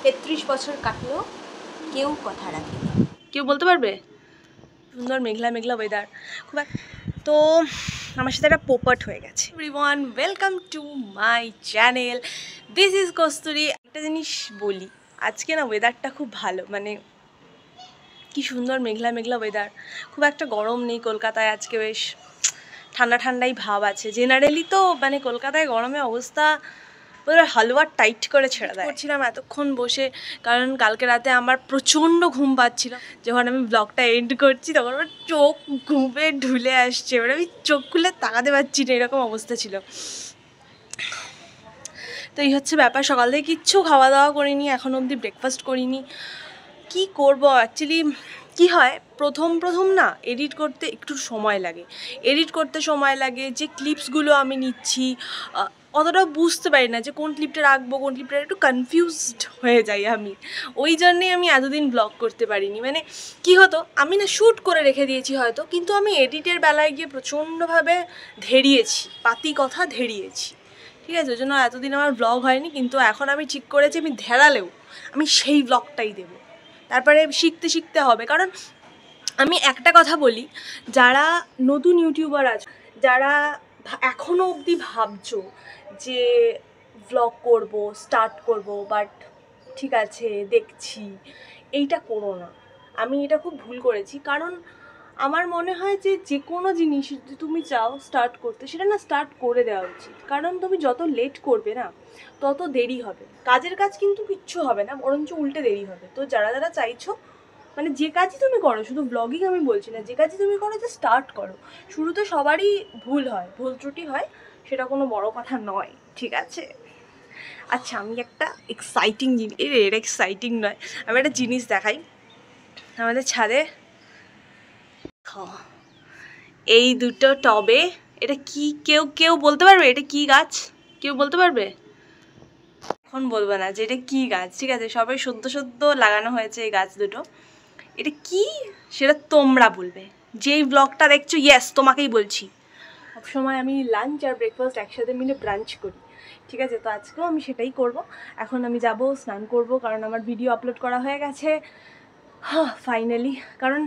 33 বছর কাটলো, কেউ কথা রাখেনি। কেউ বলতে পারবে? সুন্দর মেঘলা মেঘলা ওয়েদার খুব তো আমার সাথে একটা পোপট হয়ে গেছে। Everyone, welcome to my channel, this is Kasturi. একটা জিনিস বলি, আজকে না ওয়েদারটা খুব ভালো, মানে কি সুন্দর মেঘলা মেঘলা ওয়েদার, খুব একটা গরম নেই কলকাতায়। আজকে বেশ ঠান্ডা ঠান্ডাই ভাব আছে। জেনারেলি তো মানে কলকাতায় গরমে অবস্থা পুরো হালুয়া টাইট করে ছেড়ে দেয়। করছিলাম এতক্ষণ বসে, কারণ কালকে রাতে আমার প্রচণ্ড ঘুম পাচ্ছিল। যখন আমি ব্লগটা এন্ড করছি তখন আমার চোখ ঘুমে ঢুলে আসছে, এবার আমি চোখ খুলে তাকাতে পারছি না, এরকম অবস্থা ছিল। তো এই হচ্ছে ব্যাপার, সকাল থেকে কিচ্ছু খাওয়া দাওয়া করিনি, এখন অবধি ব্রেকফাস্ট করিনি। কি করব অ্যাকচুয়ালি, কি হয় প্রথম না এডিট করতে একটু সময় লাগে, যে ক্লিপসগুলো আমি নিচ্ছি অতটা বুঝতে পারি না যে কোন ক্লিপটা রাখবো কোন ক্লিপটা, একটু কনফিউজড হয়ে যাই আমি। ওই জন্যেই আমি এতদিন ব্লগ করতে পারিনি। মানে কি হতো, আমি না শ্যুট করে রেখে দিয়েছি হয়তো, কিন্তু আমি এডিটের বেলায় গিয়ে প্রচণ্ডভাবে ধেড়িয়েছি, পাতি কথা ধেড়িয়েছি, ঠিক আছে? ওই জন্য এতদিন আমার ব্লগ হয়নি। কিন্তু এখন আমি ঠিক করেছি আমি ধেড়ালেও আমি সেই ব্লগটাই দেবো। তারপরে শিখতে হবে, কারণ আমি একটা কথা বলি, যারা নতুন ইউটিউবার আছে, যারা এখনও অবধি ভাবছো যে ব্লগ করব, স্টার্ট করব, বাট ঠিক আছে দেখছি, এইটা করো না। আমি এটা খুব ভুল করেছি, কারণ আমার মনে হয় যে যে কোনো জিনিস যদি তুমি চাও স্টার্ট করতে, সেটা না স্টার্ট করে দেওয়া উচিত। কারণ তুমি যত লেট করবে না তত দেরি হবে, কাজের কাজ কিন্তু কিচ্ছু হবে না, বরঞ্চ উল্টে দেরি হবে। তো যারা চাইছো, মানে যে কাজই তুমি করো, শুধু ব্লগিং আমি বলছি না, যে কাজই তুমি করো যে স্টার্ট করো। শুরুতে সবারই ভুল হয়, ভুল ত্রুটি হয়, সেটা কোনো বড় কথা নয়, ঠিক আছে? আচ্ছা, আমি একটা এক্সাইটিং জিনিস, এটা এক্সাইটিং নয়, আমি একটা জিনিস দেখাই। আমাদের ছাদে এই দুটো টবে, এটা কি কেউ বলতে পারবে এটা কি গাছ? কেউ বলতে পারবে? এখন বলবো না যে এটা কি গাছ, ঠিক আছে? সবাই সদ্য লাগানো হয়েছে এই গাছ দুটো। এটা কি সেটা তোমরা বলবে, যেই ব্লগটা দেখছো। ইয়েস, তোমাকেই বলছি। সবসময় আমি লাঞ্চ আর ব্রেকফাস্ট একসাথে মিলে ব্রাঞ্চ করি, ঠিক আছে? তো আজকেও আমি সেটাই করব। এখন আমি যাব স্নান করব, কারণ আমার ভিডিও আপলোড করা হয়ে গেছে, হ্যাঁ ফাইনালি। কারণ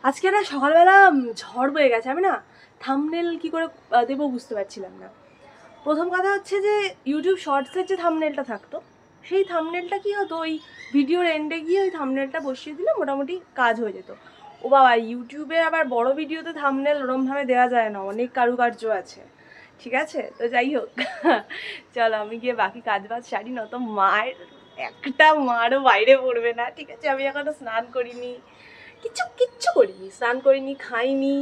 আজকে না সকালবেলা ঝড় বয়ে গেছে, আমি না থাম্বনেল কী করে দেবো বুঝতে পারছিলাম না। প্রথম কথা হচ্ছে যে ইউটিউব শর্টসের যে থাম্বনেলটা থাকতো, সেই থাম্বনেলটা কী হতো, ওই ভিডিওর এন্ডে গিয়ে ওই থাম্বনেলটা বসিয়ে দিলে মোটামুটি কাজ হয়ে যেত। ও বাবা, ইউটিউবে আবার বড় ভিডিওতে থাম্বনেল ওরমভাবে দেওয়া যায় না, অনেক কারুকার্য আছে, ঠিক আছে? তো যাই হোক, চলো আমি গিয়ে বাকি কাজ বাজ সারি, না তো মায়ের একটা মারও বাইরে পড়বে না, ঠিক আছে? আমি এখনও স্নান করিনি, কিচ্ছু করিনি, স্নান করিনি, খাইনি,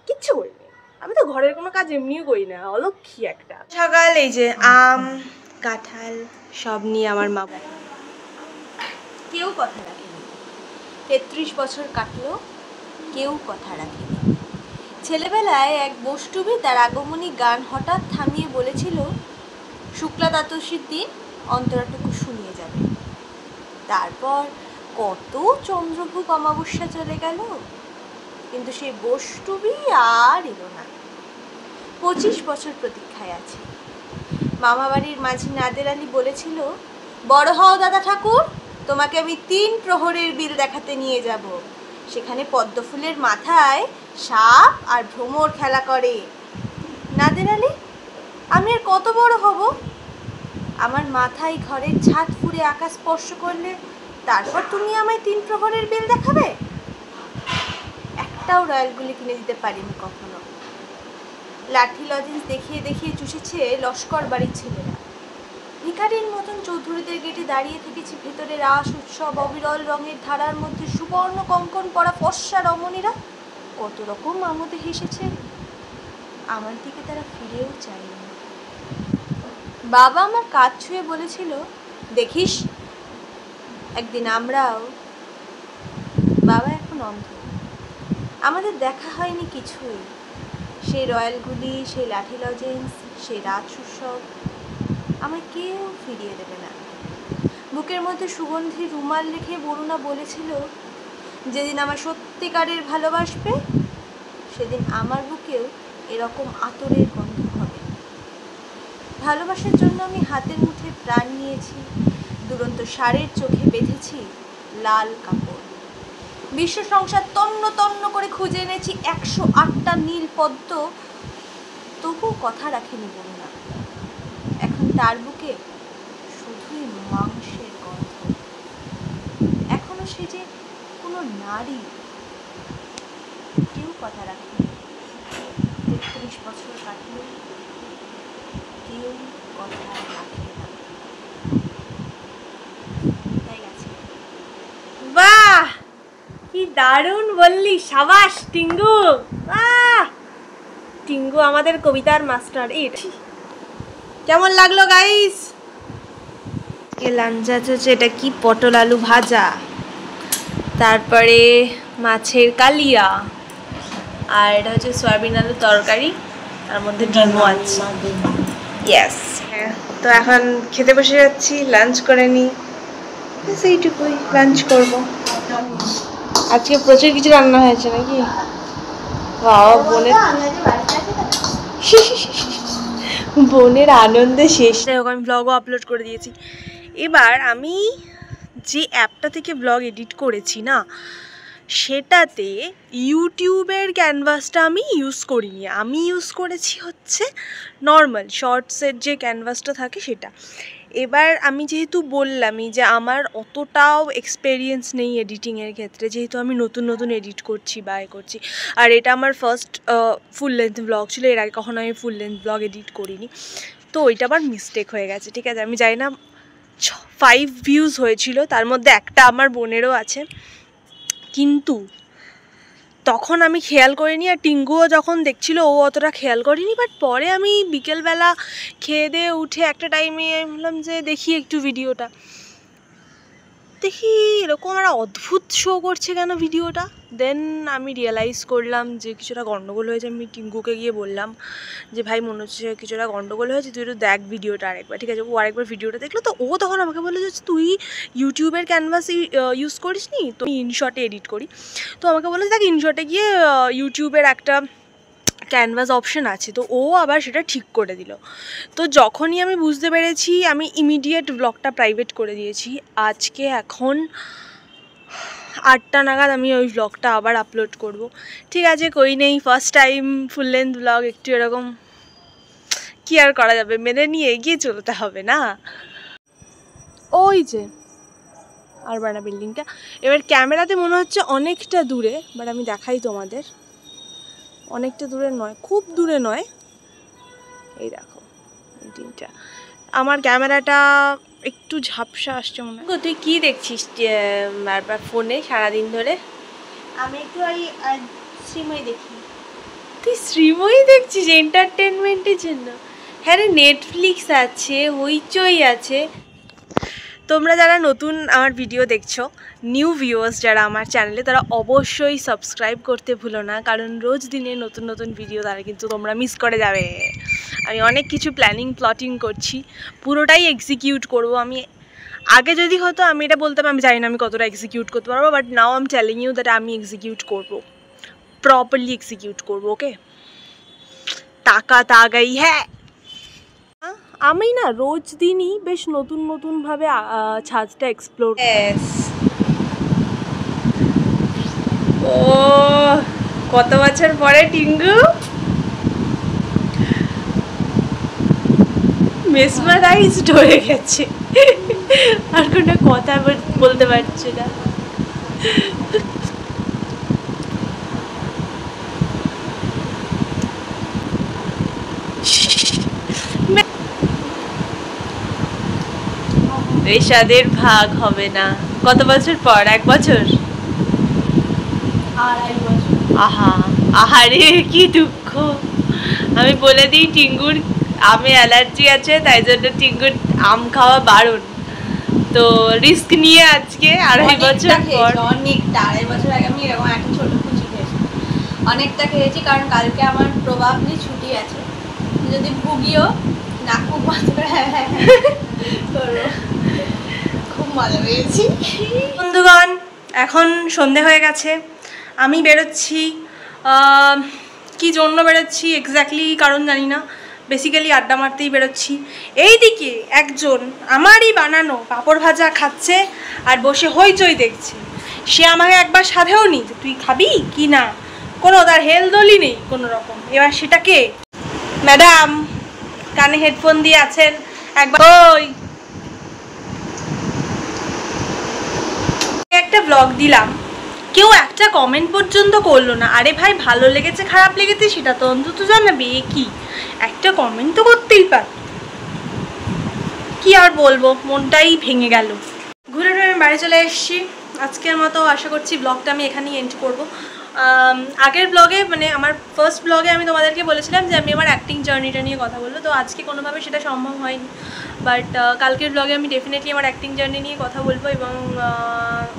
কিচ্ছু করিনি। আমি তো ঘরের কোনো কাজ এমনিও করি না, অলক্ষী একটা। সকাল এই যে আম কাঁঠাল সব নিয়ে আমার মা, কেউ কথা রাখেনি। 33 বছর কাটলো, কেউ কথা রাখেনি। ছেলেবেলায় এক বষ্টুবি তার আগমনী গান হঠাৎ থামিয়ে বলেছিল, শুক্লা দ্বাদশীর দিন অন্তরাটুকু শুনিয়ে যাবে। তারপর কত চন্দ্রভূপ অমাবস্যা চলে গেল, কিন্তু সেই বষ্টুবি আর এলো না। 25 বছর প্রতীক্ষায় আছে। মামাবাড়ির মাঝি নাদের আলী বলেছিল, বড় হও দাদা ঠাকুর, তোমাকে আমি 3 প্রহরের বিল দেখাতে নিয়ে যাব। সেখানে পদ্মফুলের মাথায় সাপ আর ভ্রমর খেলা করে। নাদের আলী, আমি আর কত বড় হব? আমার মাথায় ঘরের ছাদ ফুঁড়ে আকাশ স্পর্শ করলে তারপর তুমি আমায় 3 প্রহরের বিল দেখাবে? একটাও রয়্যালগুলি কিনে দিতে পারিনি কখনো। লাঠি লজেন্স দেখিয়ে চুষেছে লস্কর বাড়ির ছেলেরা। ভিখারির মতন চৌধুরীদের গেটে দাঁড়িয়ে থেকেছি ভেতরে রাস উৎসব, অবিরল রঙের ধারার মধ্যে সুবর্ণ কঙ্কন পরা ফর্সা রমণীরা কত রকম আমোদে হেসেছে। আমার দিকে তারা ফিরেও চায়নি। বাবা আমার কাঁধ ছুঁয়ে বলেছিল, দেখিস একদিন আমরাও। বাবা এখন অন্ধ, আমাদের দেখা হয়নি কিছুই। সেই রয়্যালগুলি, সেই লাঠি লজেন্স, সেই রাত উৎসব আমায় কেউ ফিরিয়ে দেবে না। বুকের মধ্যে সুগন্ধি রুমাল রেখে বরুণা বলেছিল, যেদিন আমার সত্যিকারের ভালোবাসবে সেদিন আমার বুকেও এরকম আতরের গন্ধ হবে। ভালোবাসার জন্য আমি হাতের মুঠে প্রাণ নিয়েছি, 2 দুরন্ত ষাঁড়ের চোখে বেঁধেছি লাল কাপড়। বিশ্ব সংসার তন্ন তন্ন করে খুঁজে এনেছি 108টা নীল পদ্ম, তবু কথা রাখেনি বন্যা। এখন তার বুকে শুধুই মাংসের গন্ধ। এখনো সে যে কোনো নারী, কেউ কথা রাখেনি। 33 বছর কাটলো, কেউ কথা রাখে না। তাই গেছে। বাহ, কি দারুণ বললি, সাবাস টিঙ্গু। বাহ, টিঙ্গু আমাদের কবিতার মাস্টার। কেমন লাগলো গাইস? লাঞ্চ আছে, এটা কি পটল আলু ভাজা, তারপরে মাছের কালিয়া, আর এটা হচ্ছে সয়াবিন আলু তরকারি, তার মধ্যে ডিমও আছে। ইয়েস, তো এখন খেতে বসে যাচ্ছি, লাঞ্চ করে নিই। সেইটুকুই, লাঞ্চ করব। আজকে প্রচুর কিছু রান্না হয়েছে নাকি? বাবা, বোনের আনন্দে শেষ। যাই হোক, আমি ব্লগও আপলোড করে দিয়েছি। এবার আমি যে অ্যাপটা থেকে ব্লগ এডিট করেছি না, সেটাতে ইউটিউবের ক্যানভাসটা আমি ইউজ করিনি। আমি ইউজ করেছি হচ্ছে নর্মাল শর্টসের যে ক্যানভাসটা থাকে সেটা। এবার আমি যেহেতু বললামই যে আমার অতটাও এক্সপেরিয়েন্স নেই এডিটিংয়ের ক্ষেত্রে, যেহেতু আমি নতুন নতুন এডিট করছি বা করছি, আর এটা আমার ফার্স্ট ফুল লেন্থ ব্লগ ছিল। এর আগে কখনো আমি ফুল লেন্থ ব্লগ এডিট করিনি, তো ওইটা আবার মিস্টেক হয়ে গেছে। ঠিক আছে, আমি জানি না 5 ভিউজ হয়েছিল, তার মধ্যে একটা আমার বোনেরও আছে, কিন্তু তখন আমি খেয়াল করিনি, আর টিঙ্গুও যখন দেখছিল ও অতটা খেয়াল করিনি। বাট পরে আমি বিকেলবেলা খেয়ে দিয়ে উঠে একটা টাইমে ভাবলাম যে দেখি একটু ভিডিওটা, দেখি এরকম একটা অদ্ভুত শো করছে কেন ভিডিওটা। দেন আমি রিয়েলাইজ করলাম যে কিছুটা গন্ডগোল হয়েছে। আমি টিঙ্গুকে গিয়ে বললাম যে ভাই, মনে হচ্ছে কিছুটা গন্ডগোল হয়েছে, তুই একটু দেখ ভিডিওটা আরেকবার। ঠিক আছে, ও আরেকবার ভিডিওটা দেখলো, তো ও তখন আমাকে বললো যে তুই ইউটিউবের ক্যানভাস ইউজ করিস নি, তো ইনশটে এডিট করি। তো আমাকে বললো দেখ, ইনশটে গিয়ে ইউটিউবের একটা ক্যানভাস অপশন আছে, তো ও আবার সেটা ঠিক করে দিল। তো যখনই আমি বুঝতে পেরেছি, আমি ইমিডিয়েট ব্লগটা প্রাইভেট করে দিয়েছি। আজকে এখন 8টা নাগাদ আমি ওই ব্লগটা আবার আপলোড করব। ঠিক আছে, কই নেই, first time full length blog, একটু এরকম কি আর করা যাবে, মেনে নিয়ে এগিয়ে চলতে হবে না। ওই যে আর বাড়া বিল্ডিংটা, এবার ক্যামেরাতে মনে হচ্ছে অনেকটা দূরে, বাট আমি দেখাই তোমাদের, অনেকটা দূরে নয়, খুব দূরে নয়। এই দেখো বিল্ডিংটা। আমার ক্যামেরাটা একটু ঝাপসা আসছে মনে হয়। তুই কি দেখছিস বারবার ফোনে সারাদিন ধরে? আমি একটু ওই শ্রীময়ী দেখি। তুই শ্রীময়ী দেখছিস এন্টারটেনমেন্টের জন্য? হ্যাঁ রে, নেটফ্লিক্স আছে, হইচই আছে। তোমরা যারা নতুন আমার ভিডিও দেখছো, নিউ ভিউয়ার্স যারা আমার চ্যানেলে, তারা অবশ্যই সাবস্ক্রাইব করতে ভুলো না, কারণ রোজ দিনে নতুন নতুন ভিডিও তারা কিন্তু তোমরা মিস করে যাবে। আমি অনেক কিছু প্ল্যাটিং করছি, পুরোটাই এক্সিকিউট করব আমি। আগে যদি হতো আমি এটা বলতাম, আমি জানি না আমি কতটা এক্সিকিউট করতে পারবো, but now I am telling you that আমি এক্সিকিউট করবো, প্রপারলি এক্সিকিউট করবো। ওকে, টাকা তাগাই। হ্যাঁ, আমি না রোজ দিনই বেশ নতুন নতুনভাবে ছাদটা এক্সপ্লোর। ও কত বছর পরে টিঙ্গু মেসমারাইজড হয়ে গেছে, আর কোনো কথা বলতে পারছে না। এই স্বাদের ভাগ হবে না। কত বছর পর? 1 বছর? 2.5 বছর। আহা আহারে, কি দুঃখ। আমি বলে দিই, টিঙ্গুর আমে অ্যালার্জি আছে, তাই জন্য টিঙ্গুর আম খাওয়া বারণ। তো রিস্ক নিয়ে আজকে 2.5 বছর পর, অনেকটা 2.5 বছর আগে আমি এরকম একটা ছোট কুচি খেয়েছি। অনেকটা খেয়েছি, কারণ কালকে আমার প্রবাবলি ছুটি আছে। যদি ভুগিও না, খুব মজা করো, খুব মজা পেয়েছি। বন্ধুগণ, এখন সন্ধে হয়ে গেছে, আমি বেরোচ্ছি। কি জন্য বেরোচ্ছি এক্স্যাক্টলি কারণ জানি না, বেসিক্যালি আড্ডা মারতেই বেরোচ্ছি। এইদিকে একজন আমারই বানানো পাঁপড় ভাজা খাচ্ছে আর বসে হইচই দেখছে। সে আমাকে একবার সাধেও নি যে তুই খাবি কি না, কোনো তার হেলদোলই নেই কোনো রকম। এবার সেটাকে ম্যাডাম কানে হেডফোন দিয়ে আছেন, একবার ওই একটা ব্লগ দিলাম, কেউ একটা কমেন্ট পর্যন্ত করলো না। আরে ভাই ভালো লেগেছে খারাপ লেগেছে সেটা তো অন্তত জানাবে, কি একটা কমেন্ট তো করতেই পার। কি আর বলবো, মনটাই ভেঙে গেল। ঘুরে ঘুরে আমি বাড়ি চলে এসেছি। আজকের মতো আশা করছি ব্লগটা আমি এখানেই এন্ড করবো। আগের ব্লগে মানে আমার ফার্স্ট ব্লগে আমি তোমাদেরকে বলেছিলাম যে আমি আমার অ্যাক্টিং জার্নিটা নিয়ে কথা বলবো, তো আজকে কোনোভাবে সেটা সম্ভব হয়নি। বাট কালকের ব্লগে আমি ডেফিনেটলি আমার অ্যাক্টিং জার্নি নিয়ে কথা বলবো। এবং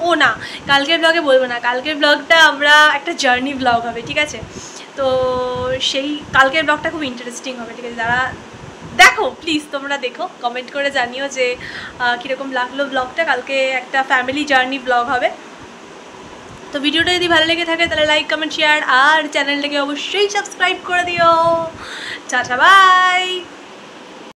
ও না, কালকের ব্লগে বলবো না, কালকের ব্লগটা আমরা একটা জার্নি ব্লগ হবে, ঠিক আছে? তো সেই কালকের ব্লগটা খুব ইন্টারেস্টিং হবে, ঠিক আছে? যারা দেখো প্লিজ তোমরা দেখো, কমেন্ট করে জানিও যে কীরকম লাগলো ব্লগটা। কালকে একটা ফ্যামিলি জার্নি ব্লগ হবে। তো ভিডিওটা যদি ভালো লেগে থাকে তাহলে লাইক কমেন্ট শেয়ার আর চ্যানেলটাকে অবশ্যই সাবস্ক্রাইব করে দিও। Tata bye.